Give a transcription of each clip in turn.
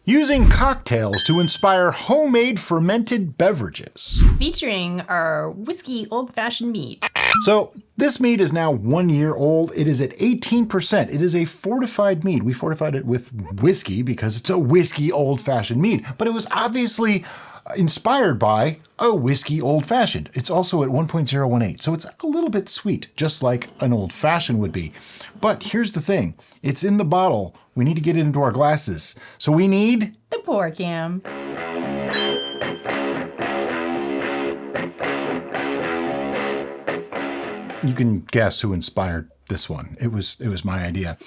Using cocktails to inspire homemade fermented beverages. Featuring our whiskey old-fashioned mead. So this mead is now 1 year old. It is at 18%. It is a fortified mead. We fortified it with whiskey because it's a whiskey old-fashioned mead, but it was obviously inspired by a whiskey old-fashioned. It's also at 1.018, so it's a little bit sweet, just like an old-fashioned would be. But here's the thing. It's in the bottle. We need to get it into our glasses. So we need... the pour cam. You can guess who inspired this one. It was my idea.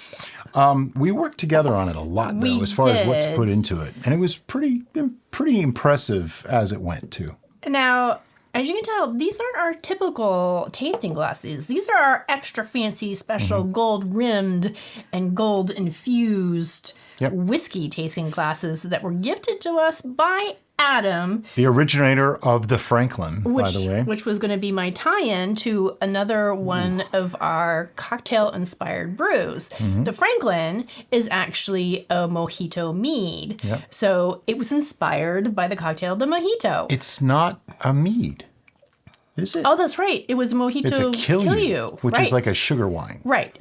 We worked together on it a lot, though, as far as what to put into it. And it was pretty impressive as it went, too. Now, as you can tell, these aren't our typical tasting glasses. These are our extra fancy, special gold-rimmed and gold-infused whiskey tasting glasses that were gifted to us by Adam. The originator of the Franklin, by the way. Which was going to be my tie-in to another one of our cocktail-inspired brews. The Franklin is actually a mojito mead. Yep. So it was inspired by the cocktail, the mojito. It's not a mead, is it? Oh, that's right. It was a mojito It's a Killiu, which is like a sugar wine. Right.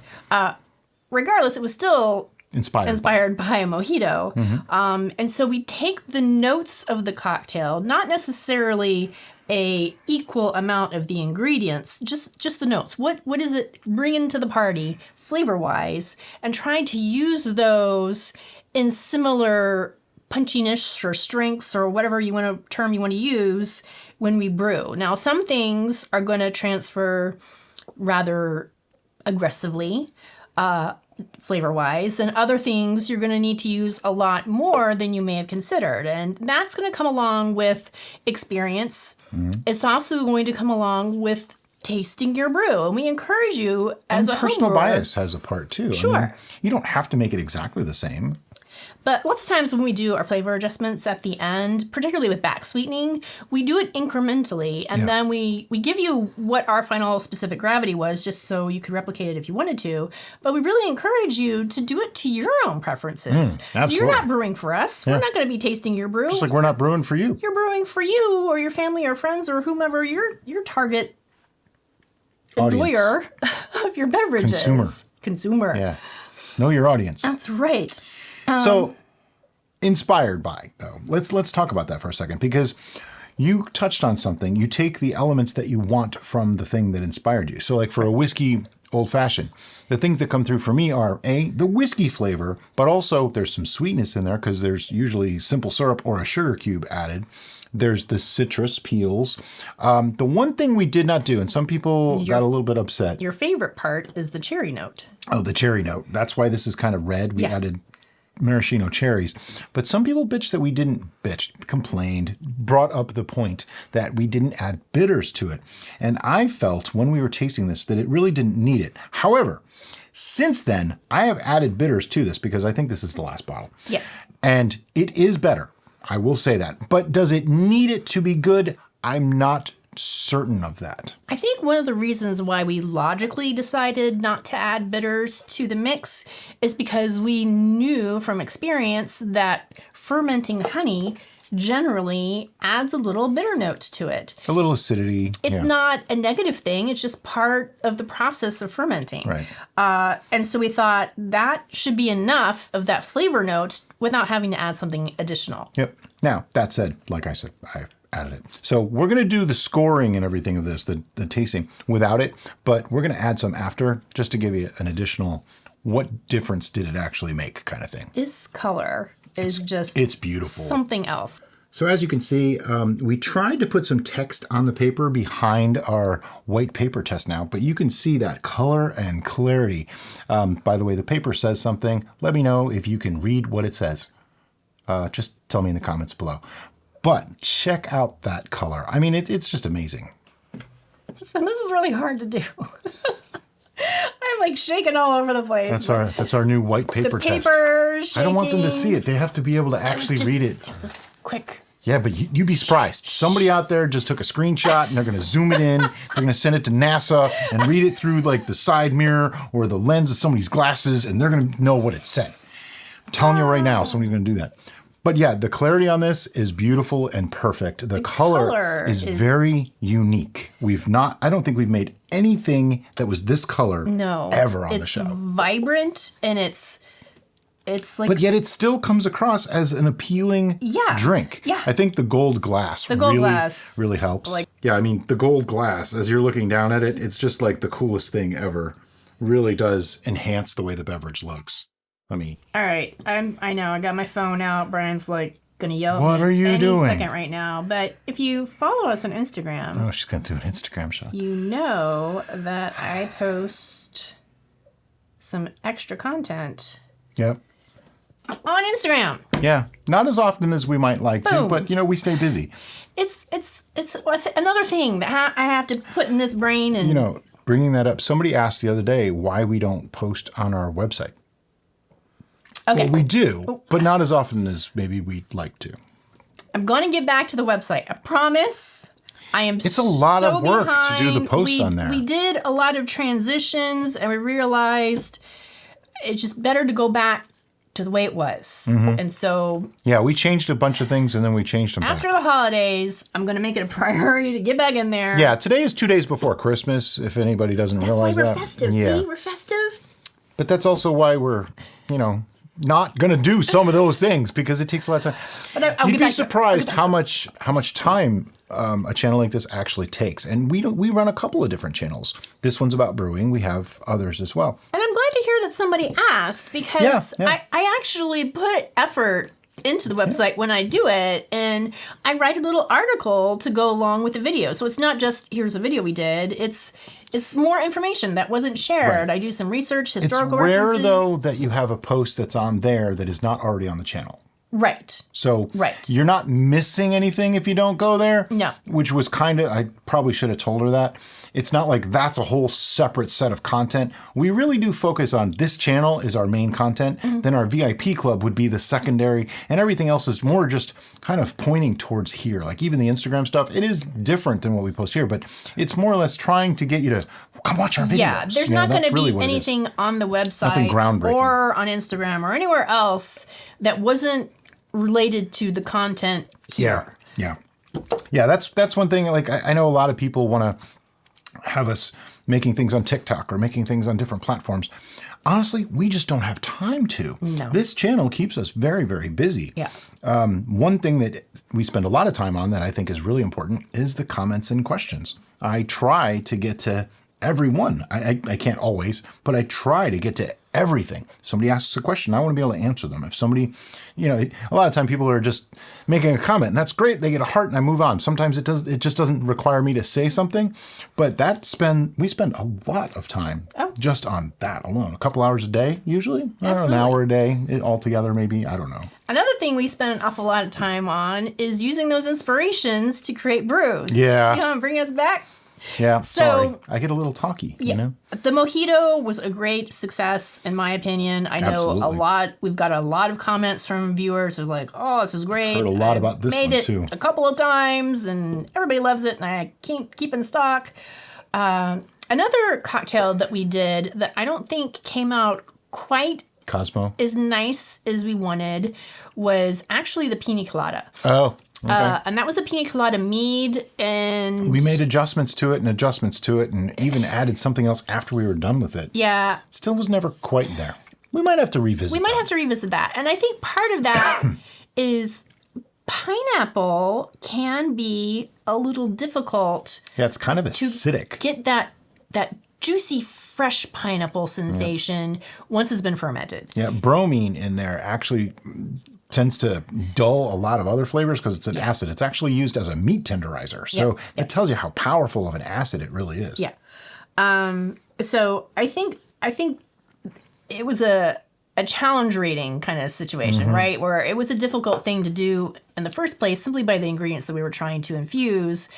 Regardless, it was still... inspired by a mojito. And so we take the notes of the cocktail, not necessarily a equal amount of the ingredients, just the notes. What is it bringing to the party flavor-wise, and trying to use those in similar punchiness or strengths or whatever term you want to use when we brew. Now, some things are going to transfer rather aggressively, flavor-wise, and other things you're going to need to use a lot more than you may have considered. And that's going to come along with experience. It's also going to come along with tasting your brew. And we encourage you as a personal homebrewer. bias has a part too. Sure. I mean, you don't have to make it exactly the same. But lots of times when we do our flavor adjustments at the end, particularly with back sweetening, we do it incrementally, and then we give you what our final specific gravity was, just so you could replicate it if you wanted to. But we really encourage you to do it to your own preferences. Absolutely. You're not brewing for us. We're not going to be tasting your brew. Just like we're not brewing for you. You're brewing for you or your family or friends or whomever your target Audience. enjoyer of your beverages. Consumer. Yeah. Know your audience. That's right. So, inspired by, though. Let's talk about that for a second, because you touched on something. You take the elements that you want from the thing that inspired you. So, like for a whiskey old-fashioned, the things that come through for me are, the whiskey flavor, but also there's some sweetness in there because there's usually simple syrup or a sugar cube added. There's the citrus peels. The one thing we did not do, and some people got a little bit upset. Your favorite part is the cherry note. Oh, the cherry note. That's why this is kind of red. We added maraschino cherries. But some people complained, brought up the point that we didn't add bitters to it. And I felt when we were tasting this that it really didn't need it. However, since then, I have added bitters to this because I think this is the last bottle. Yeah. And it is better. I will say that. But does it need it to be good? I'm not certain of that. I think one of the reasons why we logically decided not to add bitters to the mix is because we knew from experience that fermenting honey generally adds a little bitter note to it. A little acidity. It's not a negative thing. It's just part of the process of fermenting. Right. And so we thought that should be enough of that flavor note without having to add something additional. Yep. Now, that said, like I said, I added it. So we're going to do the scoring and everything of this, the tasting, without it, but we're going to add some after just to give you an additional, what difference did it actually make kind of thing. This color is it's beautiful. Something else. So as you can see, we tried to put some text on the paper behind our white paper test now, but you can see that color and clarity. By the way, the paper says something. Let me know if you can read what it says. Just tell me in the comments below. But check out that color. I mean, it's just amazing. So this is really hard to do. I'm like shaking all over the place. That's our new white paper test. I don't want them to see it. They have to be able to actually read it. It was just quick. Yeah, but you'd be surprised. Somebody out there just took a screenshot and they're going to zoom it in. They're going to send it to NASA and read it through like the side mirror or the lens of somebody's glasses, and they're going to know what it said. I'm telling you right now, somebody's going to do that. But yeah, the clarity on this is beautiful and perfect. The color is very unique. I don't think we've made anything that was this color ever on the show. It's vibrant and it's like... But yet it still comes across as an appealing drink. Yeah. I think the gold glass really helps. Yeah, I mean, the gold glass, as you're looking down at it, it's just like the coolest thing ever. Really does enhance the way the beverage looks. All right, I know. I got my phone out. Brian's like gonna yell at me. What are you doing? Any second right now. But if you follow us on Instagram, oh, she's gonna do an Instagram shot. You know that I post some extra content. Yep. On Instagram. Yeah, not as often as we might like to, but we stay busy. It's another thing that I have to put in this brain and bringing that up. Somebody asked the other day why we don't post on our website. Okay. Well, we do, but not as often as maybe we'd like to. I'm going to get back to the website. I promise. It's a lot of work to do the posts on there. We did a lot of transitions, and we realized it's just better to go back to the way it was. Mm-hmm. And so... yeah, we changed a bunch of things, and then we changed them after the holidays, I'm going to make it a priority to get back in there. Yeah, today is 2 days before Christmas, if anybody doesn't realize that. That's why we're festive. Yeah. See? We're festive. But that's also why we're, not going to do some of those things because it takes a lot of time. But you'd be surprised how much time a channel like this actually takes. And we run a couple of different channels. This one's about brewing. We have others as well. And I'm glad to hear that somebody asked because I actually put effort into the website when I do it, and I write a little article to go along with the video. So it's not just here's a video we did. It's more information that wasn't shared. Right. I do some research, historical references. It's rare, though, that you have a post that's on there that is not already on the channel. Right. So you're not missing anything if you don't go there. No. Which was I probably should have told her that. It's not like that's a whole separate set of content. We really do focus on this channel is our main content. Mm-hmm. Then our VIP club would be the secondary. And everything else is more just kind of pointing towards here. Like even the Instagram stuff, it is different than what we post here. But it's more or less trying to get you to come watch our videos. Yeah, there's not going to be anything on the website nothing groundbreaking. Or on Instagram or anywhere else that wasn't related to the content here. Yeah. That's one thing. Like I know a lot of people want to have us making things on TikTok or making things on different platforms. Honestly, we just don't have time to. No. This channel keeps us very, very busy. Yeah. One thing that we spend a lot of time on that I think is really important is the comments and questions. I try to get to everyone. I can't always, but I try to get to everything. Somebody asks a question, I want to be able to answer them. If somebody, a lot of time people are just making a comment, and that's great. They get a heart, and I move on. Sometimes it just doesn't require me to say something, but we spend a lot of time just on that alone. A couple hours a day, usually. An hour a day altogether, maybe. I don't know. Another thing we spend an awful lot of time on is using those inspirations to create brews. Yeah. See how I'm bringing us back? Yeah, sorry. I get a little talky, The mojito was a great success, in my opinion. I know we've got a lot of comments from viewers who are like, oh, this is great. I've heard a lot about this one, too. Made it a couple of times, and everybody loves it, and I keep in stock. Another cocktail that we did that I don't think came out quite Cosmo as nice as we wanted was actually the pina colada. Oh, okay. And that was a pina colada mead, and we made adjustments to it, and even added something else after we were done with it. Yeah. It still was never quite there. We might have to revisit that. And I think part of that is pineapple can be a little difficult. Yeah, it's kind of acidic. Get that juicy, fresh pineapple sensation once it's been fermented. Yeah, bromine in there actually tends to dull a lot of other flavors because it's an acid. It's actually used as a meat tenderizer. So it tells you how powerful of an acid it really is. Yeah. So I think it was a challenge reading kind of situation, right? Where it was a difficult thing to do in the first place simply by the ingredients that we were trying to infuse,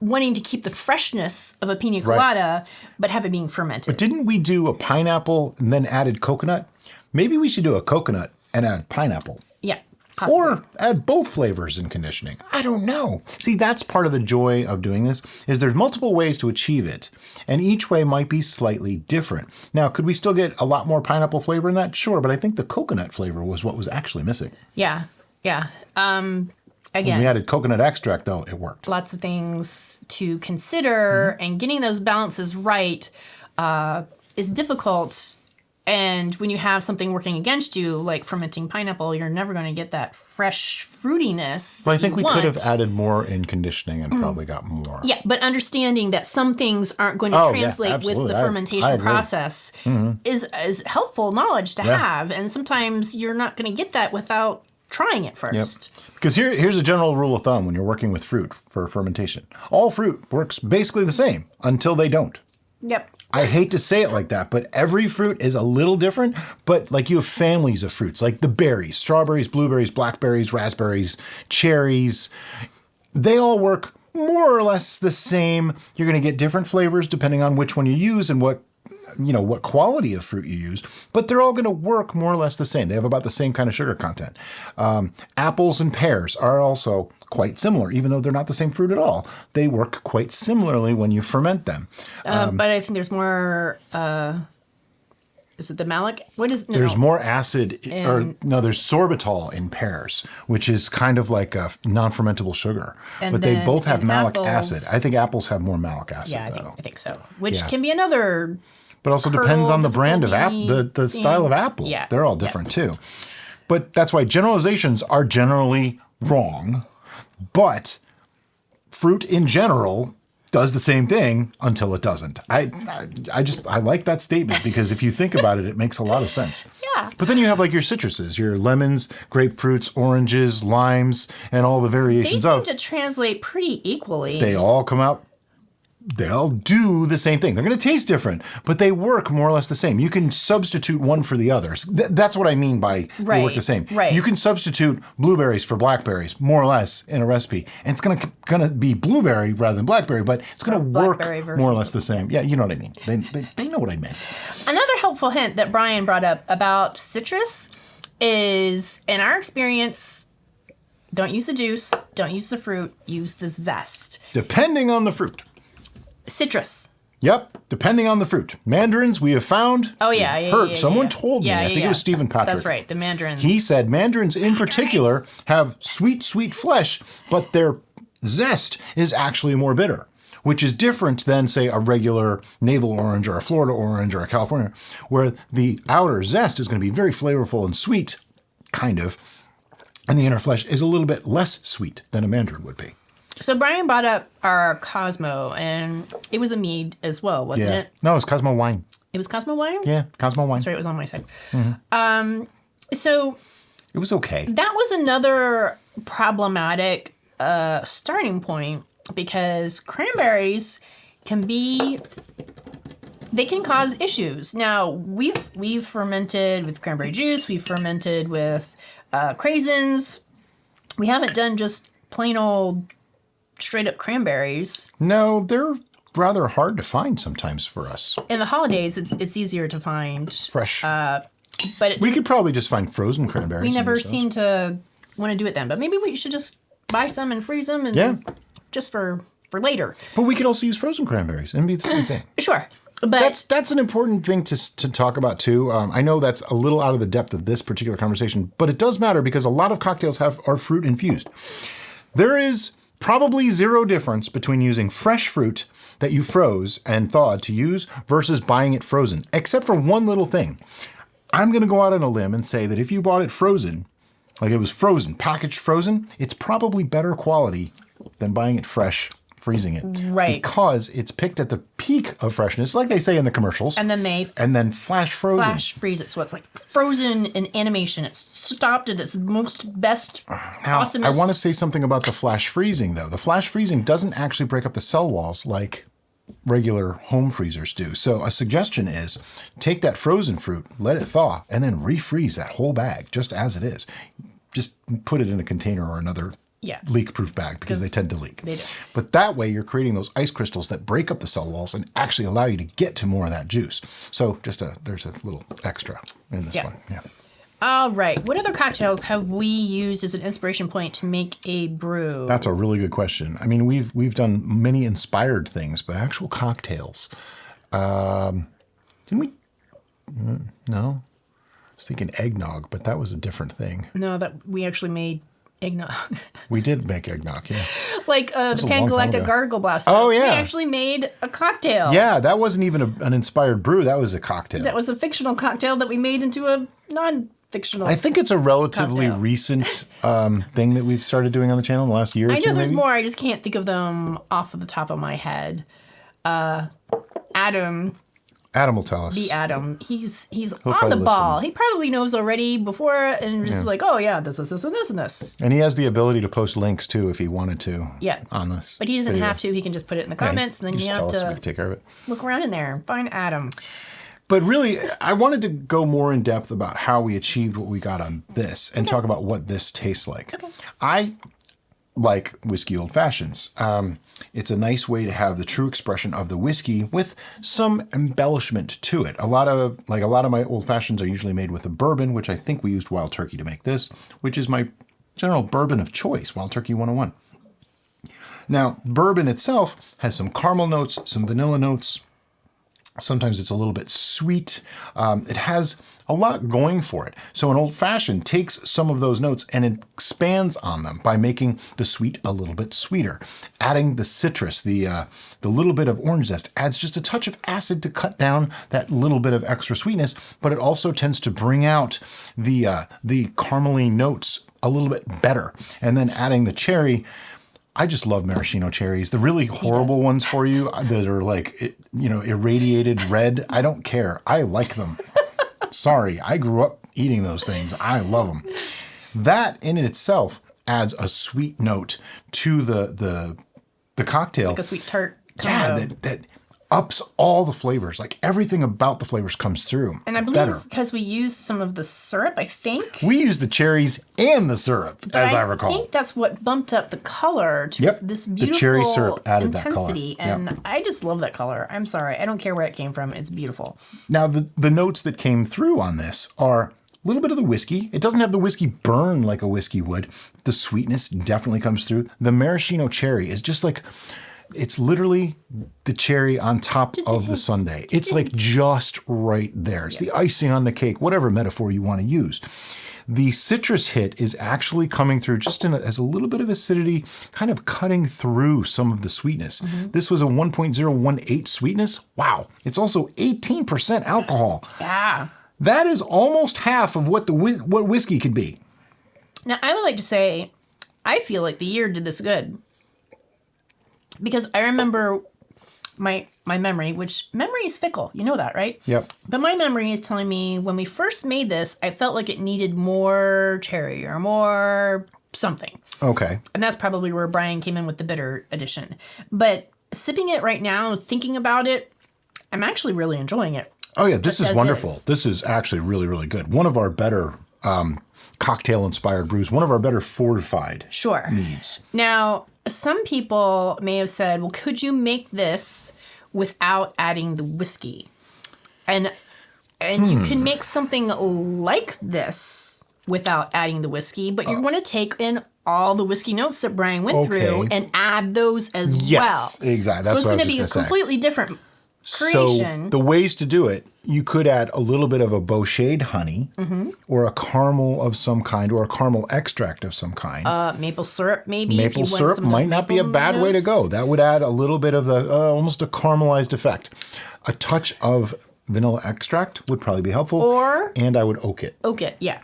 wanting to keep the freshness of a pina colada, but have it being fermented. But didn't we do a pineapple and then added coconut? Maybe we should do a coconut and add pineapple. Yeah, possibly. Or add both flavors in conditioning. I don't know. See, that's part of the joy of doing this, is there's multiple ways to achieve it, and each way might be slightly different. Now, could we still get a lot more pineapple flavor in that? Sure, but I think the coconut flavor was what was actually missing. Yeah. Yeah. When Again, we added coconut extract, though, it worked. lots of things to consider, and getting those balances right is difficult. And when you have something working against you, like fermenting pineapple, you're never going to get that fresh fruitiness. But I think we could have added more in conditioning and probably got more. Yeah, but understanding that some things aren't going to translate with the fermentation process is helpful knowledge to have. And sometimes you're not going to get that without trying it first. Yep. Because here's a general rule of thumb when you're working with fruit for fermentation. All fruit works basically the same until they don't. Yep. I hate to say it like that, but every fruit is a little different. But like you have families of fruits, like the berries, strawberries, blueberries, blackberries, raspberries, cherries. They all work more or less the same. You're going to get different flavors depending on which one you use and what quality of fruit you use, but they're all going to work more or less the same. They have about the same kind of sugar content. Apples and pears are also quite similar, even though they're not the same fruit at all. They work quite similarly when you ferment them. But I think there's more. Is it the malic? What is? There's more acid, there's sorbitol in pears, which is kind of like a non-fermentable sugar. But they both have malic acid. I think apples have more malic acid. Yeah, I think so. Which can be another. But also depends on the brand of the style of apple. Yeah. They're all different too. But that's why generalizations are generally wrong. But fruit in general does the same thing until it doesn't. I like that statement because if you think about it, it makes a lot of sense. Yeah. But then you have like your citruses, your lemons, grapefruits, oranges, limes, and all the variations They seem to translate pretty equally. They all come out. They all do the same thing. They're going to taste different, but they work more or less the same. You can substitute one for the others. That's what I mean by they work the same. Right. You can substitute blueberries for blackberries, more or less, in a recipe. And it's going to be blueberry rather than blackberry, but it's going to work more or less the same. Yeah, you know what I mean. They know what I meant. Another helpful hint that Brian brought up about citrus is, in our experience, don't use the juice, don't use the fruit, use the zest. Depending on the fruit. Citrus. Yep, depending on the fruit. Mandarins, we have found. Oh, yeah. Someone told me, I think it was Stephen Patrick. That's right, the mandarins. He said mandarins in particular have sweet, sweet flesh, but their zest is actually more bitter, which is different than, say, a regular navel orange or a Florida orange or a California, where the outer zest is going to be very flavorful and sweet, kind of, and the inner flesh is a little bit less sweet than a mandarin would be. So Brian brought up our Cosmo, and it was a mead as well, wasn't it? No, it was Cosmo wine. It was Cosmo wine? Yeah, Cosmo wine. That's right, it was on my side. Mm-hmm. So it was okay. That was another problematic starting point because cranberries can cause issues. Now, we've fermented with cranberry juice, we've fermented with craisins. We haven't done just plain old straight up cranberries. No, they're rather hard to find sometimes for us. In the holidays, it's easier to find fresh. But we could probably just find frozen cranberries. We never seem to want to do it then. But maybe we should just buy some and freeze them and just for later. But we could also use frozen cranberries and be the same thing. Sure. But that's an important thing to talk about too. I know that's a little out of the depth of this particular conversation, but it does matter because a lot of cocktails are fruit infused. There is probably zero difference between using fresh fruit that you froze and thawed to use versus buying it frozen, except for one little thing. I'm going to go out on a limb and say that if you bought it frozen, like it was frozen, packaged frozen, it's probably better quality than buying it fresh, freezing it. Right. Because it's picked at the peak of freshness, like they say in the commercials. And then flash frozen. Flash freeze it. So it's like frozen in animation. It's stopped at its best, awesomest. I want to say something about the flash freezing, though. The flash freezing doesn't actually break up the cell walls like regular home freezers do. So a suggestion is take that frozen fruit, let it thaw, and then refreeze that whole bag just as it is. Just put it in a container or another leak-proof bag because they tend to leak. They do. But that way you're creating those ice crystals that break up the cell walls and actually allow you to get to more of that juice. So there's a little extra in this one. Yeah. All right. What other cocktails have we used as an inspiration point to make a brew? That's a really good question. I mean, we've done many inspired things, but actual cocktails. Didn't we? No. I was thinking eggnog, but that was a different thing. No, that we actually made Eggnog. We did make eggnog, yeah. Like the Pan-Galactic Gargle Blaster. Oh, yeah. We actually made a cocktail. Yeah, that wasn't even an inspired brew. That was a cocktail. That was a fictional cocktail that we made into a non-fictional I think it's a relatively cocktail. recent thing that we've started doing on the channel in the last year or two, I know there's maybe? more. I just can't think of them off of the top of my head. Adam will tell us. The Adam. He's on probably the ball. listen. He probably knows already before and just like, oh yeah, this, and this. And he has the ability to post links too if he wanted to. Yeah. On this. But he doesn't video. have to. He can just put it in the comments, and then just you tell have us so we to can take care of it. look around in there and find Adam. But really, I wanted to go more in depth about how we achieved what we got on this and talk about what this tastes like. Okay. I like whiskey old fashions. It's a nice way to have the true expression of the whiskey with some embellishment to it. A lot of my old fashions are usually made with a bourbon, which I think we used Wild Turkey to make this, which is my general bourbon of choice, Wild Turkey 101. Now, bourbon itself has some caramel notes, some vanilla notes. Sometimes it's a little bit sweet. It has a lot going for it. So an old fashioned takes some of those notes and expands on them by making the sweet a little bit sweeter. Adding the citrus, the little bit of orange zest adds just a touch of acid to cut down that little bit of extra sweetness, but it also tends to bring out the caramely notes a little bit better. And then adding the cherry, I just love maraschino cherries. The really horrible ones for you that are like, irradiated red. I don't care. I like them. Sorry, I grew up eating those things. I love them. That in itself adds a sweet note to the cocktail. Like a sweet tart. Yeah, that ups all the flavors. Like everything about the flavors comes through. And I believe better. because we used some of the syrup, I think. We used the cherries and the syrup, as I recall. I think that's what bumped up the color to this beautiful the cherry syrup added intensity. that color. And I just love that color. I'm sorry. I don't care where it came from. It's beautiful. Now, the notes that came through on this are a little bit of the whiskey. It doesn't have the whiskey burn like a whiskey would. The sweetness definitely comes through. The maraschino cherry is just like... It's literally the cherry on top of the sundae. It's like just right there. It's the icing on the cake, whatever metaphor you want to use. The citrus hit is actually coming through just as a little bit of acidity, kind of cutting through some of the sweetness. Mm-hmm. This was a 1.018 sweetness. Wow. It's also 18% alcohol. Yeah. That is almost half of what what whiskey could be. Now, I would like to say, I feel like the year did this good. Because I remember my memory, which memory is fickle. You know that, right? Yep. But my memory is telling me when we first made this, I felt like it needed more cherry or more something. Okay. And that's probably where Brian came in with the bitter addition. But sipping it right now, thinking about it, I'm actually really enjoying it. Oh, yeah. This is wonderful. This is actually really, really good. One of our better cocktail-inspired brews. One of our better fortified Meads. Now... Some people may have said, well, could you make this without adding the whiskey? And you can make something like this without adding the whiskey, but you're going to take in all the whiskey notes that Brian went through and add those as well. Yes, exactly. That's so it's what going I to was be just a gonna say. completely different creation. So the ways to do it, you could add a little bit of a bochet honey or a caramel of some kind or a caramel extract of some kind. Maple syrup, maybe. Maple syrup might not be a bad way to go. That would add a little bit of the almost a caramelized effect. A touch of vanilla extract would probably be helpful. And I would oak it. Oak it, yeah.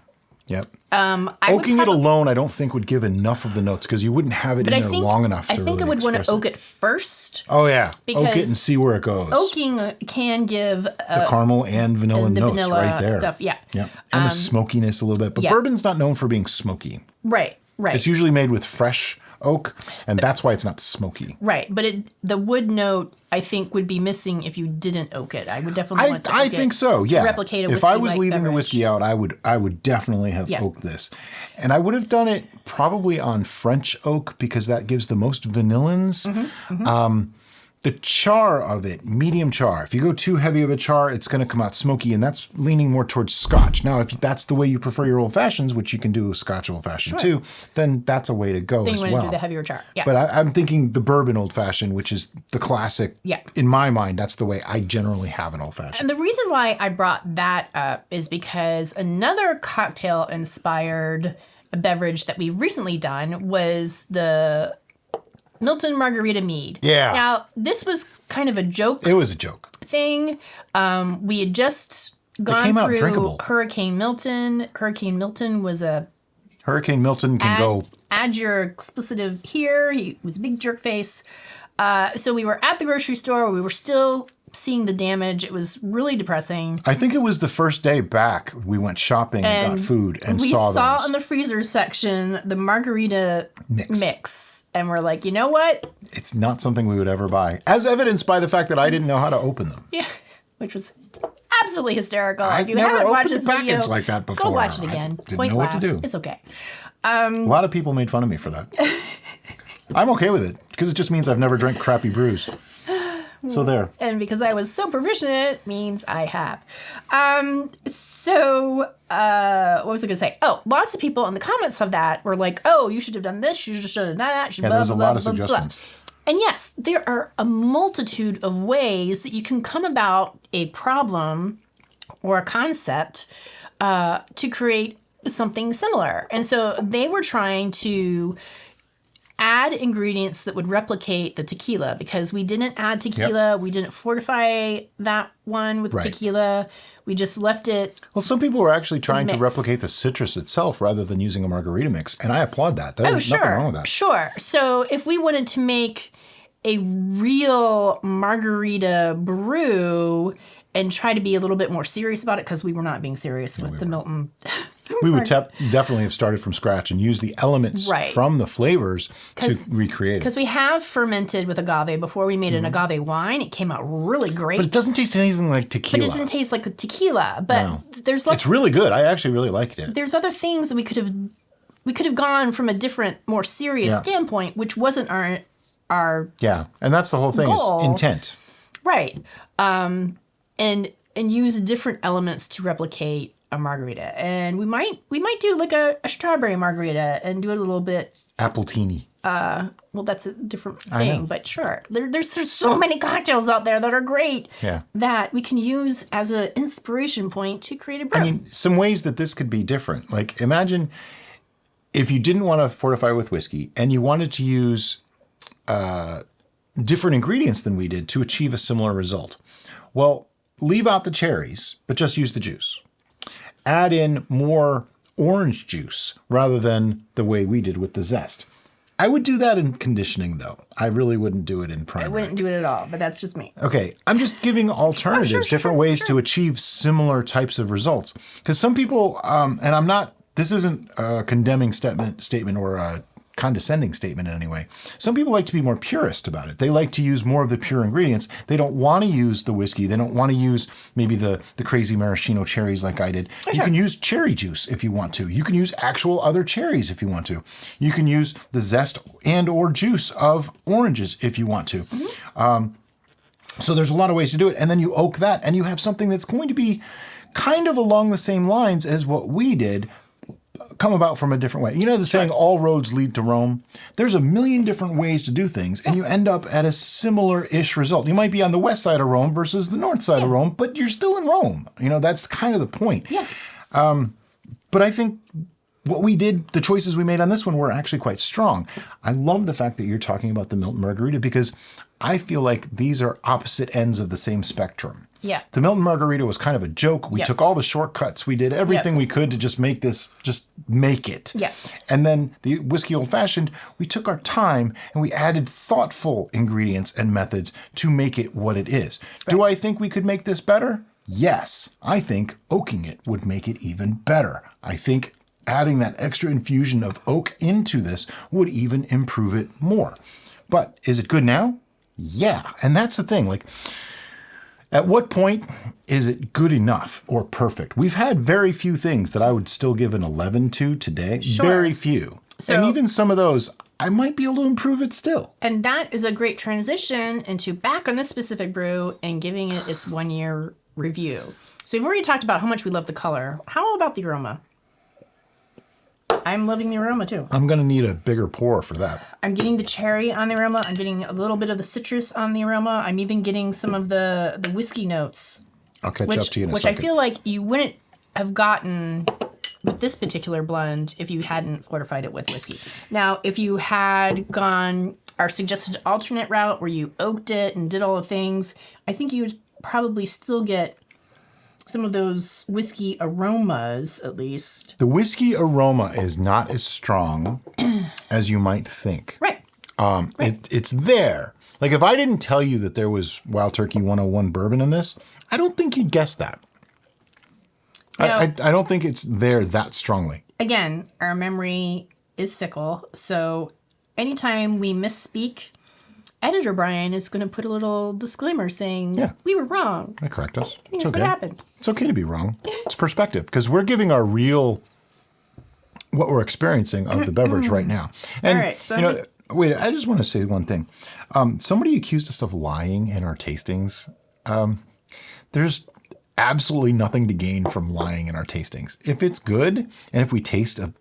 Yep. Oaking it alone, I don't think would give enough of the notes because you wouldn't have it in there long enough to really I would want to express oak it first. Oh, yeah. Because oak it and see where it goes. Oaking can give... the caramel and vanilla notes right there. Stuff, yeah. Yeah. And the smokiness a little bit. But bourbon's not known for being smoky. Right. It's usually made with fresh oak, and that's why it's not smoky. Right. But the wood note, I think, would be missing if you didn't oak it. I would definitely want to oak I think so, yeah. To replicate a whiskey. If I was leaving the whiskey out, I would definitely have oaked this. And I would have done it probably on French oak because that gives the most vanillins. The char of it, medium char. If you go too heavy of a char, it's going to come out smoky, and that's leaning more towards Scotch. Now, if that's the way you prefer your old fashions, which you can do a Scotch old fashioned too, then that's a way to go as well. Then you want to do the heavier char. Yeah. But I'm thinking the bourbon old fashioned, which is the classic. Yeah. In my mind, that's the way I generally have an old fashioned. And the reason why I brought that up is because another cocktail inspired beverage that we recently done was the Milton Margarita Mead. Yeah. Now, this was kind of a joke. It was a joke. Thing. We had just gone through Hurricane Milton. Hurricane Milton was a... Hurricane Milton can go... Add your expletive here. He was a big jerk face. So we were at the grocery store. We were still seeing the damage. It was really depressing. I think it was the first day back. We went shopping and got food and we saw in the freezer section the Margarita mix. And we're like, you know what? It's not something we would ever buy. As evidenced by the fact that I didn't know how to open them. Yeah, which was absolutely hysterical. I've never opened a package like that before. Go watch it again. I didn't know what to do. It's okay. A lot of people made fun of me for that. I'm okay with it because it just means I've never drank crappy brews. So there. And because I was so proficient means I have. What was I going to say? Oh, lots of people in the comments of that were like, oh, you should have done this. You should have done that. Yeah, there's a lot of suggestions. And yes, there are a multitude of ways that you can come about a problem or a concept to create something similar. And so they were trying to add ingredients that would replicate the tequila because we didn't add tequila. Yep. We didn't fortify that one with tequila. We just left it. Well, some people were actually trying to replicate the citrus itself rather than using a margarita mix. And I applaud that. There's nothing wrong with that. Sure. So if we wanted to make a real margarita brew and try to be a little bit more serious about it, because we were not being serious with the Milton. We would definitely have started from scratch and used the elements from the flavors to recreate it. Because we have fermented with agave before we made an agave wine. It came out really great. But it doesn't taste anything like tequila. But it doesn't taste like a tequila. But there's it's really good. I actually really liked it. There's other things that we could have gone from a different, more serious standpoint, which wasn't our and that's the whole thing goal. Is intent. Right. And use different elements to replicate a margarita. And we might do like a strawberry margarita and do it a little bit appletini. Well, that's a different thing, but sure. There's so many cocktails out there that are great that we can use as an inspiration point to create a brew. I mean, some ways that this could be different. Like imagine if you didn't want to fortify with whiskey and you wanted to use different ingredients than we did to achieve a similar result. Well, leave out the cherries, but just use the juice. Add in more orange juice rather than the way we did with the zest. I would do that in conditioning, though. I really wouldn't do it in primary. I wouldn't do it at all, but that's just me. Okay, I'm just giving alternatives, different ways to achieve similar types of results. Because some people, and I'm not, this isn't a condemning statement or a condescending statement in any way. Some people like to be more purist about it. They like to use more of the pure ingredients. They don't want to use the whiskey. They don't want to use maybe the crazy maraschino cherries like I did. You can use cherry juice if you want to. You can use actual other cherries if you want to. You can use the zest and or juice of oranges if you want to. Mm-hmm. So there's a lot of ways to do it. And then you oak that and you have something that's going to be kind of along the same lines as what we did, come about from a different way. You know the saying, all roads lead to Rome? There's a million different ways to do things, and you end up at a similar-ish result. You might be on the west side of Rome versus the north side of Rome, but you're still in Rome. You know, that's kind of the point. Yeah. But I think what we did, the choices we made on this one were actually quite strong. I love the fact that you're talking about the Milton Margarita because I feel like these are opposite ends of the same spectrum. Yeah. The Milton Margarita was kind of a joke. We took all the shortcuts. We did everything we could to just make this, just make it. Yeah. And then the Whiskey Old Fashioned, we took our time and we added thoughtful ingredients and methods to make it what it is. Right. Do I think we could make this better? Yes. I think oaking it would make it even better. I think adding that extra infusion of oak into this would even improve it more. But is it good now? Yeah. And that's the thing. Like, at what point is it good enough or perfect? We've had very few things that I would still give an 11 to today. Sure. Very few. So, and even some of those, I might be able to improve it still. And that is a great transition into back on this specific brew and giving it its 1 year review. So we've already talked about how much we love the color. How about the aroma? I'm loving the aroma too. I'm going to need a bigger pour for that. I'm getting the cherry on the aroma. I'm getting a little bit of the citrus on the aroma. I'm even getting some of the whiskey notes. I'll catch up to you in a second. Which I feel like you wouldn't have gotten with this particular blend if you hadn't fortified it with whiskey. Now, if you had gone our suggested alternate route where you oaked it and did all the things, I think you would probably still get some of those whiskey aromas, at least. The whiskey aroma is not as strong as you might think. Right. It's there. Like, if I didn't tell you that there was Wild Turkey 101 bourbon in this, I don't think you'd guess that. Now, I don't think it's there that strongly. Again, our memory is fickle, so anytime we misspeak, Editor Brian is going to put a little disclaimer saying, we were wrong. They correct us. Here's what happened. It's okay to be wrong. It's perspective, because we're giving our real, what we're experiencing of the beverage right now. And, all right, so wait, I just want to say one thing. Somebody accused us of lying in our tastings. There's absolutely nothing to gain from lying in our tastings. If it's good, and if we taste a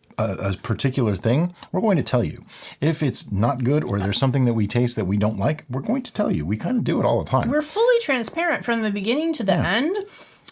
particular thing, we're going to tell you. If it's not good or there's something that we taste that we don't like, we're going to tell you. We kind of do it all the time. We're fully transparent from the beginning to the end,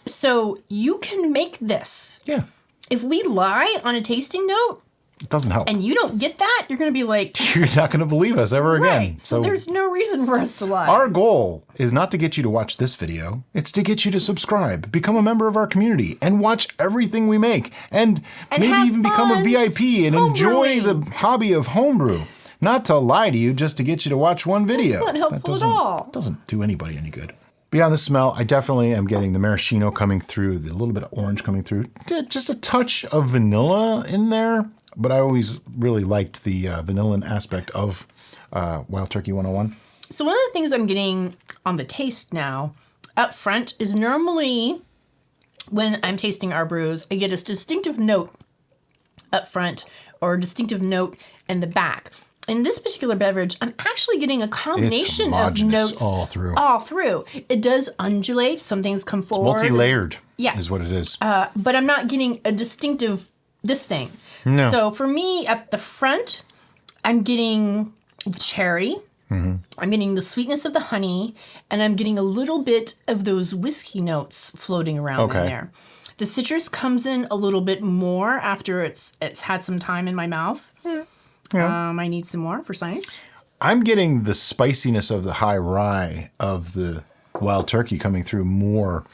so you can make this. Yeah. If we lie on a tasting note, it doesn't help. And you don't get that, you're going to be like... You're not going to believe us ever again. Right, so there's no reason for us to lie. Our goal is not to get you to watch this video. It's to get you to subscribe, become a member of our community, and watch everything we make. And maybe even become a VIP and enjoy the hobby of homebrew. Not to lie to you, just to get you to watch one video. That's not helpful at all. It doesn't do anybody any good. Beyond the smell, I definitely am getting the maraschino coming through, a little bit of orange coming through, just a touch of vanilla in there. But I always really liked the vanilla aspect of Wild Turkey 101. So one of the things I'm getting on the taste now up front is normally when I'm tasting our brews, I get a distinctive note up front or a distinctive note in the back. In this particular beverage, I'm actually getting a combination of notes all through. It does undulate. Some things come forward. It's multi-layered is what it is. But I'm not getting a distinctive this thing. No. So for me, at the front, I'm getting the cherry. Mm-hmm. I'm getting the sweetness of the honey. And I'm getting a little bit of those whiskey notes floating around in there. The citrus comes in a little bit more after it's had some time in my mouth. Yeah. I need some more for science. I'm getting the spiciness of the high rye of the Wild Turkey coming through more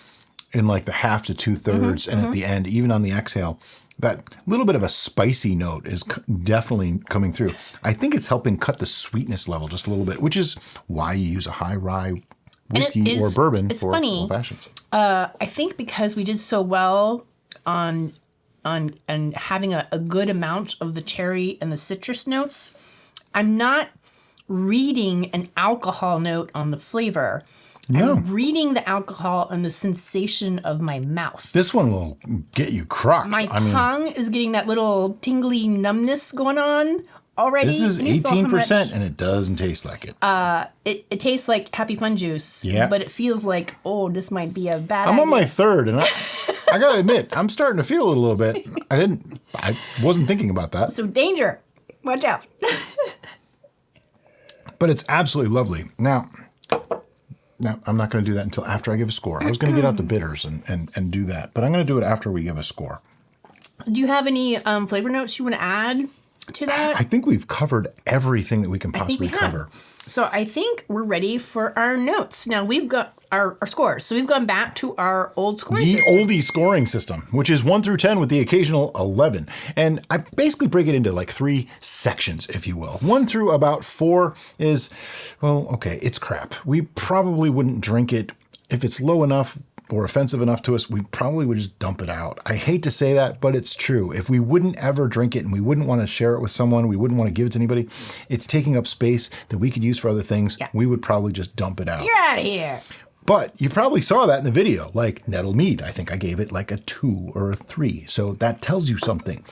in like the half to 2/3 and at the end, even on the exhale. That little bit of a spicy note is definitely coming through. I think it's helping cut the sweetness level just a little bit, which is why you use a high rye whiskey or bourbon for old fashions. I think because we did so well on having a good amount of the cherry and the citrus notes, I'm not reading an alcohol note on the flavor. No. I'm reading the alcohol and the sensation of my mouth. This one will get you crocked. My tongue is getting that little tingly numbness going on already. This is 18% and it doesn't taste like it. It tastes like Happy Fun Juice, but it feels like, this might be a bad I'm idea. on my third, and I gotta admit, I'm starting to feel it a little bit. I wasn't thinking about that. So danger. Watch out. But it's absolutely lovely. Now, I'm not going to do that until after I give a score. I was going to get out the bitters and do that, but I'm going to do it after we give a score. Do you have any flavor notes you want to add to that? I think we've covered everything that we can possibly cover. So I think we're ready for our notes. Now we've got our scores. So we've gone back to our old scoring system. The oldie scoring system, which is 1 through 10 with the occasional 11. And I basically break it into like 3 sections, if you will. 1 through about 4 is, it's crap. We probably wouldn't drink it if it's low enough or offensive enough to us. We probably would just dump it out. I hate to say that, but it's true. If we wouldn't ever drink it and we wouldn't want to share it with someone, we wouldn't want to give it to anybody, it's taking up space that we could use for other things. Yeah. We would probably just dump it out. You're out of here. But you probably saw that in the video, like Nettle Mead. I think I gave it like a 2 or a 3. So that tells you something.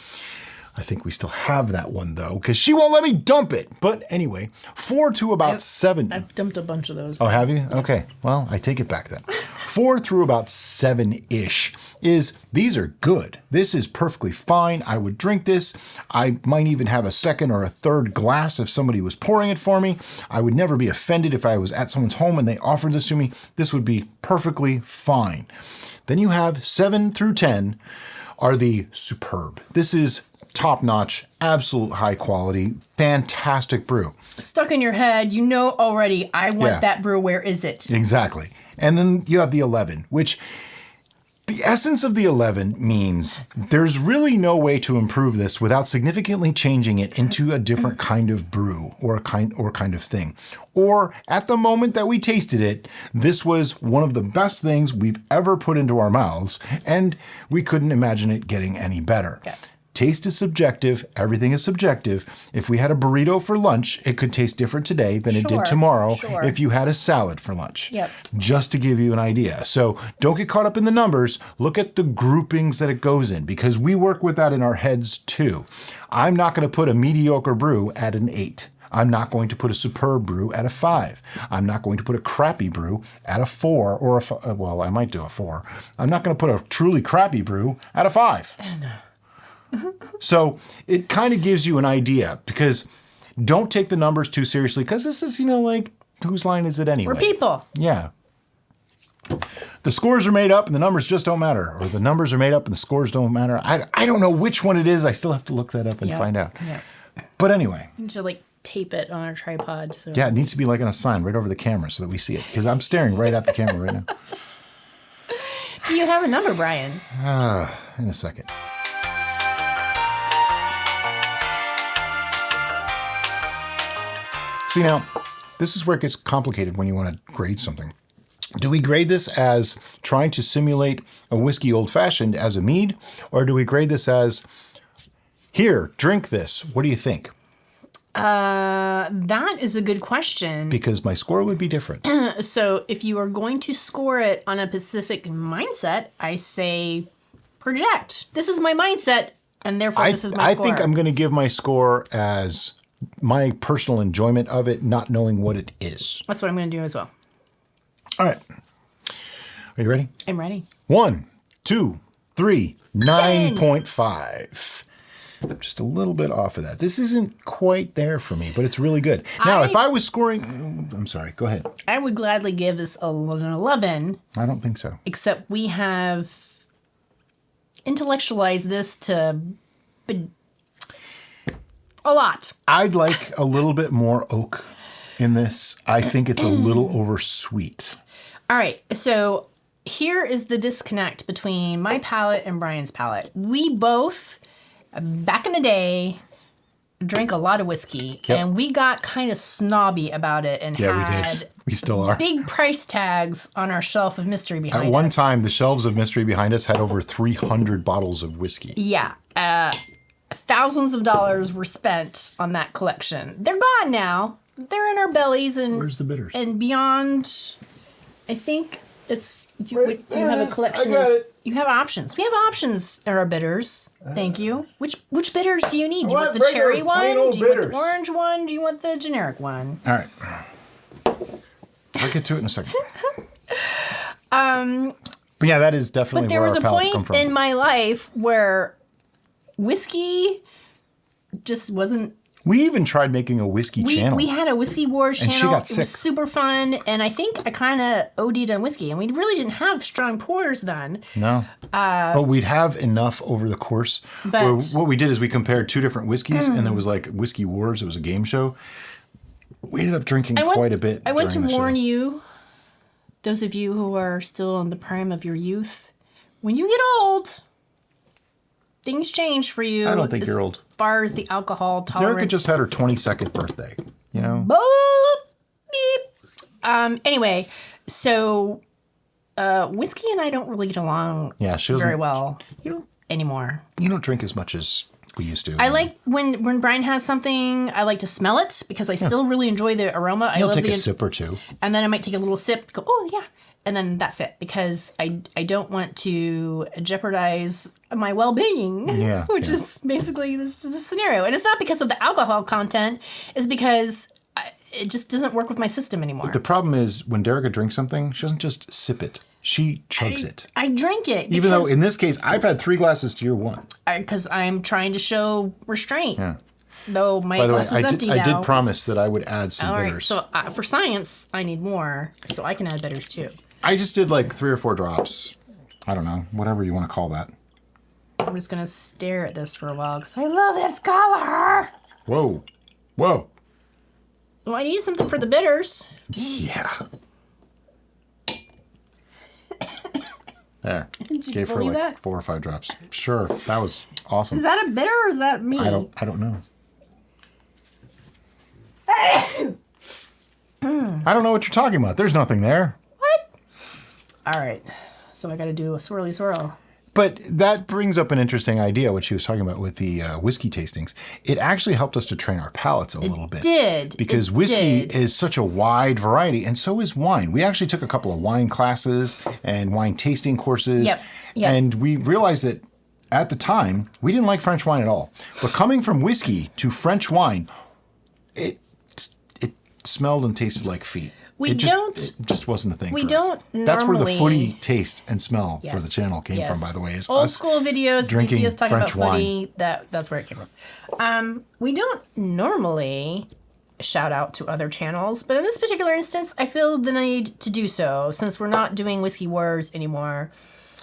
I think we still have that one, though, because she won't let me dump it. But anyway, 4 to about 7. I've dumped a bunch of those. Oh, have you? Okay. Well, I take it back then. 4 through about 7-ish is, these are good. This is perfectly fine. I would drink this. I might even have a second or a third glass if somebody was pouring it for me. I would never be offended if I was at someone's home and they offered this to me. This would be perfectly fine. Then you have 7 through 10, are the superb. This is top-notch, absolute high quality, fantastic brew. Stuck in your head, you know already, I want that brew, where is it? Exactly. And then you have the 11, which the essence of the 11 means there's really no way to improve this without significantly changing it into a different kind of brew or kind of thing. Or at the moment that we tasted it, this was one of the best things we've ever put into our mouths, and we couldn't imagine it getting any better. Okay. Taste is subjective. Everything is subjective. If we had a burrito for lunch, it could taste different today than it did tomorrow if you had a salad for lunch. Yep. Just to give you an idea. So don't get caught up in the numbers. Look at the groupings that it goes in, because we work with that in our heads too. I'm not going to put a mediocre brew at an 8. I'm not going to put a superb brew at a 5. I'm not going to put a crappy brew at a 4 or a well, I might do a 4. I'm not going to put a truly crappy brew at a 5. So it kind of gives you an idea, because don't take the numbers too seriously, because this is, like, whose line is it anyway? We're people. Yeah. The scores are made up and the numbers just don't matter, or the numbers are made up and the scores don't matter. I don't know which one it is. I still have to look that up and find out. Yeah. But anyway. You need to, tape it on our tripod. So. Yeah, it needs to be on a sign right over the camera so that we see it, because I'm staring right at the camera right now. Do you have a number, Brian? In a second. See, now, this is where it gets complicated when you want to grade something. Do we grade this as trying to simulate a whiskey old-fashioned as a mead, or do we grade this as, here, drink this? What do you think? That is a good question. Because my score would be different. So if you are going to score it on a specific mindset, I say project. This is my mindset, and therefore this is my score. I think I'm going to give my score as my personal enjoyment of it, not knowing what it is. That's what I'm going to do as well. All right. Are you ready? I'm ready. 1, 2, 3, 9.5. Just a little bit off of that. This isn't quite there for me, but it's really good. Now, if I was scoring... I'm sorry. Go ahead. I would gladly give this an 11. I don't think so. Except we have intellectualized this to... a lot. I'd like a little bit more oak in this. I think it's a little oversweet. All right. So here is the disconnect between my palate and Brian's palate. We both, back in the day, drank a lot of whiskey, and we got kind of snobby about it and we did. We still are. Big price tags on our shelf of mystery behind us. At one time, the shelves of mystery behind us had over 300 bottles of whiskey. Yeah. Thousands of dollars were spent on that collection. They're gone now. They're in our bellies and where's the bitters? And beyond. I think it's you have a collection you have options. We have options in our bitters. Thank you. Which bitters do you need? Do you want the cherry one? Do you want the orange one? Do you want the generic one? All right. I'll get to it in a second. But yeah, that is definitely where our palates come from. But there was a point in my life where whiskey just wasn't... We even tried making a whiskey channel. We had a Whiskey Wars channel. And she got sick. It was super fun. And I think I kind of OD'd on whiskey. And we really didn't have strong pours then. No. But we'd have enough over the course. But what we did is we compared 2 different whiskeys. And there was Whiskey Wars. It was a game show. We ended up drinking quite a bit. I want to warn you, those of you who are still in the prime of your youth, when you get old... things change for you. I don't think you're old. As far as the alcohol tolerance. Derek just had her 22nd birthday, Boop, beep. Anyway, so whiskey and I don't really get along very well anymore. You don't drink as much as we used to. I like when Brian has something, I like to smell it because I still really enjoy the aroma. You'll take a sip or two. And then I might take a little sip, go, oh yeah. And then that's it, because I don't want to jeopardize my well-being, which is basically the scenario. And it's not because of the alcohol content, it's because it just doesn't work with my system anymore. But the problem is when Derica drinks something, she doesn't just sip it. She chugs it. I drink it. Even though in this case, I've had 3 glasses to your 1. Because I'm trying to show restraint. Yeah. Though my glass is empty now. I did promise that I would add some bitters. So for science, I need more, so I can add bitters too. I just did 3 or 4 drops. I don't know, whatever you want to call that. I'm just going to stare at this for a while because I love this color. Whoa. Whoa. Well, I need something for the bitters. Yeah. There. Did you Gave her believe like that? 4 or 5 drops. Sure. That was awesome. Is that a bitter or is that me? I don't know. I don't know what you're talking about. There's nothing there. What? All right. So I got to do a swirly swirl. But that brings up an interesting idea, what she was talking about with the whiskey tastings. It actually helped us to train our palates a little bit. Did. Because whiskey is such a wide variety, and so is wine. We actually took a couple of wine classes and wine tasting courses. Yep. And we realized that at the time, we didn't like French wine at all. But coming from whiskey to French wine, it smelled and tasted like feet. It just wasn't a thing for us. That's where the footy taste and smell for the channel came from, by the way. Is old school videos, drinking you see us talking French about footy, that's where it came from. We don't normally shout out to other channels, but in this particular instance, I feel the need to do so since we're not doing Whiskey Wars anymore.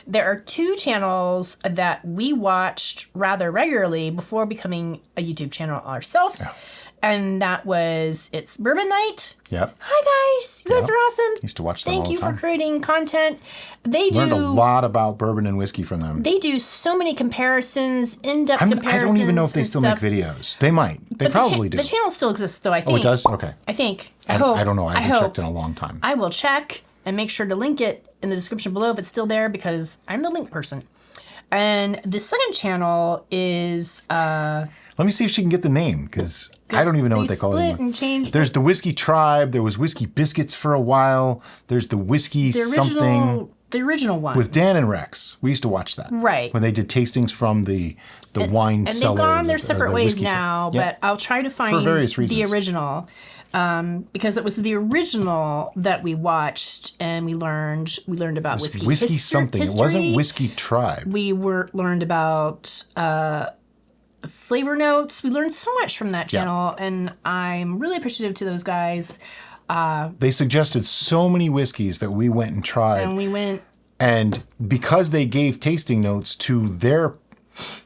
There are 2 channels that we watched rather regularly before becoming a YouTube channel ourselves. Yeah. And that was It's Bourbon Night. Yep. Hi guys, you guys are awesome. Used to watch them all the Thank time. you for creating content. They Learned a lot about bourbon and whiskey from them. They do so many comparisons, in-depth comparisons. I don't even know if they still make videos. They might. They probably do. The channel still exists, though. I think. Oh, it does. Okay. I think. I don't know. I haven't checked in a long time. I will check and make sure to link it in the description below if it's still there because I'm the link person. And the second channel is. Let me see if she can get the name, because I don't even know what they call it anymore. And changed. There's the Whiskey Tribe. There was Whiskey Biscuits for a while. There's the Whiskey something. The original one. With Dan and Rex. We used to watch that. Right. When they did tastings from the wine cellar. And they've gone their separate ways now, but I'll try to find for various reasons. The original. Because it was the original that we watched and we learned about whiskey. Whiskey something. It wasn't Whiskey Tribe. We learned about flavor notes. We learned so much from that channel, and I'm really appreciative to those guys. They suggested so many whiskeys that we went and tried. And because they gave tasting notes to their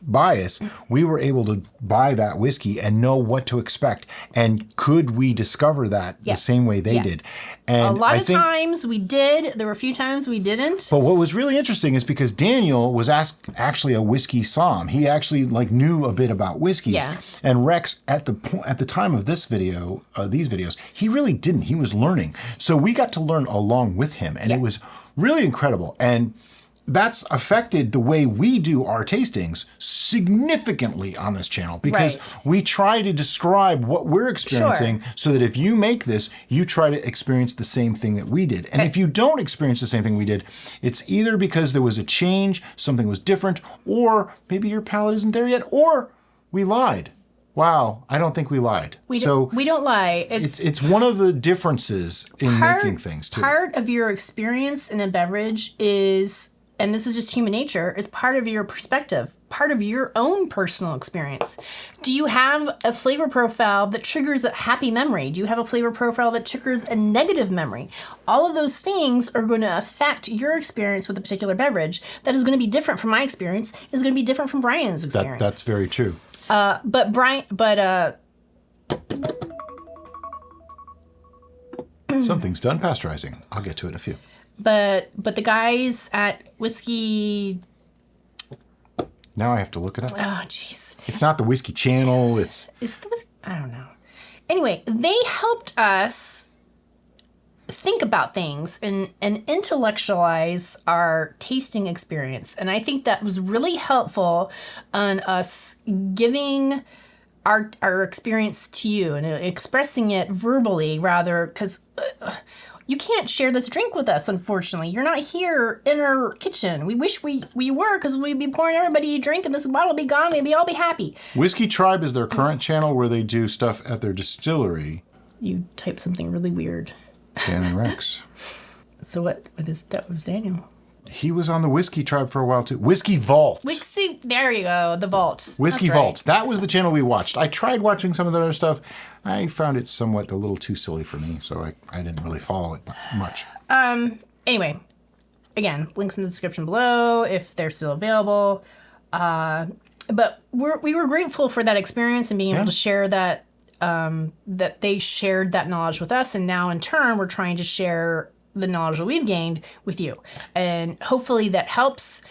bias, we were able to buy that whiskey and know what to expect. And could we discover that the same way they did? And a lot of times we did. There were a few times we didn't. But what was really interesting is because Daniel was actually a whiskey somm. He actually knew a bit about whiskeys. Yeah. And Rex, at the time of this video, these videos, he really didn't. He was learning. So we got to learn along with him. And it was really incredible. And that's affected the way we do our tastings significantly on this channel because we try to describe what we're experiencing so that if you make this, you try to experience the same thing that we did. And if you don't experience the same thing we did, it's either because there was a change, something was different, or maybe your palate isn't there yet, or we lied. Wow, I don't think we lied. We don't lie. It's one of the differences in making things too. Part of your experience in a beverage is, and this is just human nature, is part of your perspective, part of your own personal experience. Do you have a flavor profile that triggers a happy memory? Do you have a flavor profile that triggers a negative memory? All of those things are going to affect your experience with a particular beverage. That is going to be different from my experience, is going to be different from Brian's experience. That's very true. Something's done pasteurizing. I'll get to it in a few. But the guys at Whiskey... Now I have to look it up. Oh, jeez. It's not the Whiskey Channel. Is it the Whiskey? I don't know. Anyway, they helped us think about things and intellectualize our tasting experience. And I think that was really helpful on us giving our experience to you and expressing it verbally rather, because... you can't share this drink with us, unfortunately. You're not here in our kitchen. We wish we were, because we'd be pouring everybody a drink and this bottle would be gone. We'd all be happy. Whiskey Tribe is their current channel where they do stuff at their distillery. You typed something really weird. Dan and Rex. So what is that? Was Daniel? He was on the Whiskey Tribe for a while too. Whiskey Vault. There you go. The Vault. Whiskey Vault. That was the channel we watched. I tried watching some of the other stuff. I found it somewhat a little too silly for me, so I didn't really follow it much. Anyway, again, links in the description below if they're still available. But we were grateful for that experience and being able to share that, that they shared that knowledge with us. And now in turn, we're trying to share the knowledge that we've gained with you. And hopefully that helps.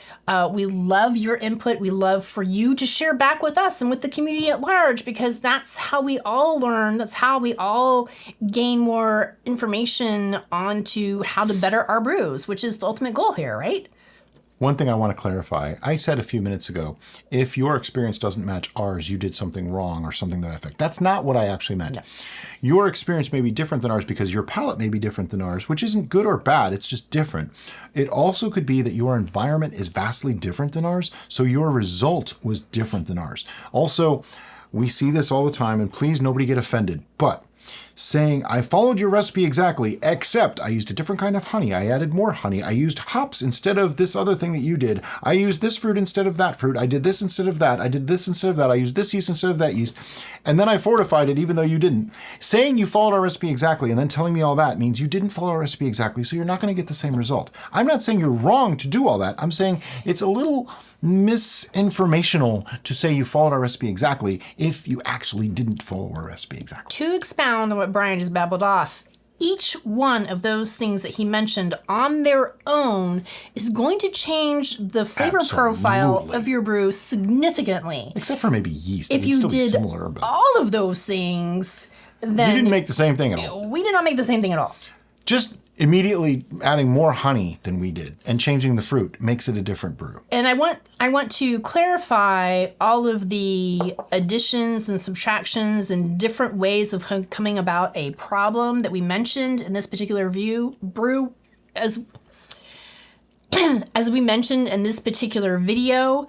We love your input. We love for you to share back with us and with the community at large, because that's how we all learn. That's how we all gain more information onto how to better our brews, which is the ultimate goal here, right? One thing I want to clarify, I said a few minutes ago, if your experience doesn't match ours, you did something wrong or something to that effect. That's not what I actually meant. No. Your experience may be different than ours because your palate may be different than ours, which isn't good or bad. It's just different. It also could be that your environment is vastly different than ours, so your result was different than ours. Also, we see this all the time, and please nobody get offended, but saying, I followed your recipe exactly, except I used a different kind of honey. I added more honey. I used hops instead of this other thing that you did. I used this fruit instead of that fruit. I did this instead of that. I did this instead of that. I used this yeast instead of that yeast. And then I fortified it even though you didn't. Saying you followed our recipe exactly and then telling me all that means you didn't follow our recipe exactly, so you're not going to get the same result. I'm not saying you're wrong to do all that. I'm saying it's a little misinformational to say you followed our recipe exactly if you actually didn't follow our recipe exactly. To expound on what Brian just babbled off, each one of those things that he mentioned on their own is going to change the flavor profile of your brew significantly. Except for maybe yeast. If you did all of those things, then... You didn't make the same thing at all. We did not make the same thing at all. Just immediately adding more honey than we did and changing the fruit makes it a different brew. And I want to clarify all of the additions and subtractions and different ways of coming about a problem that we mentioned in this particular brew. As we mentioned in this particular video,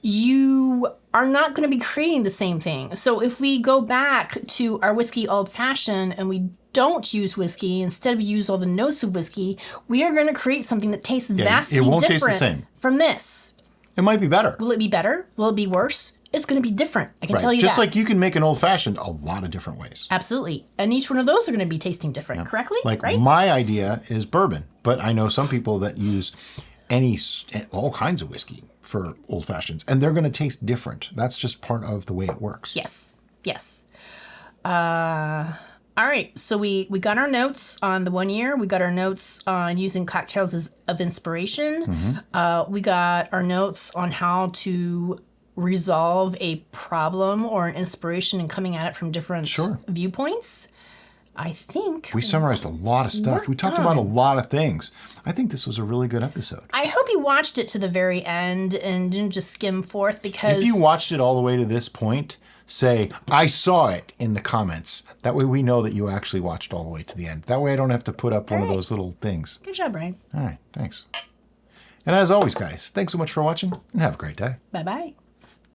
you are not going to be creating the same thing. So if we go back to our whiskey old fashioned and we don't use whiskey, instead we use all the notes of whiskey, we are going to create something that tastes vastly different from this. It might be better. Will it be better? Will it be worse? It's going to be different. I can tell you Just that. like you can make an old fashioned a lot of different ways. Absolutely. And each one of those are going to be tasting different, correctly? Like right? My idea is bourbon, but I know some people that use all kinds of whiskey for old fashions, and they're going to taste different. That's just part of the way it works. Yes. All right, so we got our notes on the 1 year. We got our notes on using cocktails of inspiration. Mm-hmm. We got our notes on how to resolve a problem or an inspiration and coming at it from different viewpoints. I think we summarized a lot of stuff. We talked about a lot of things. I think this was a really good episode. I hope you watched it to the very end and didn't just skim forth, because... If you watched it all the way to this point, say, I saw it in the comments. That way we know that you actually watched all the way to the end. That way I don't have to put up one of those little things. Good job, Brian. All right, thanks. And as always, guys, thanks so much for watching, and have a great day. Bye-bye.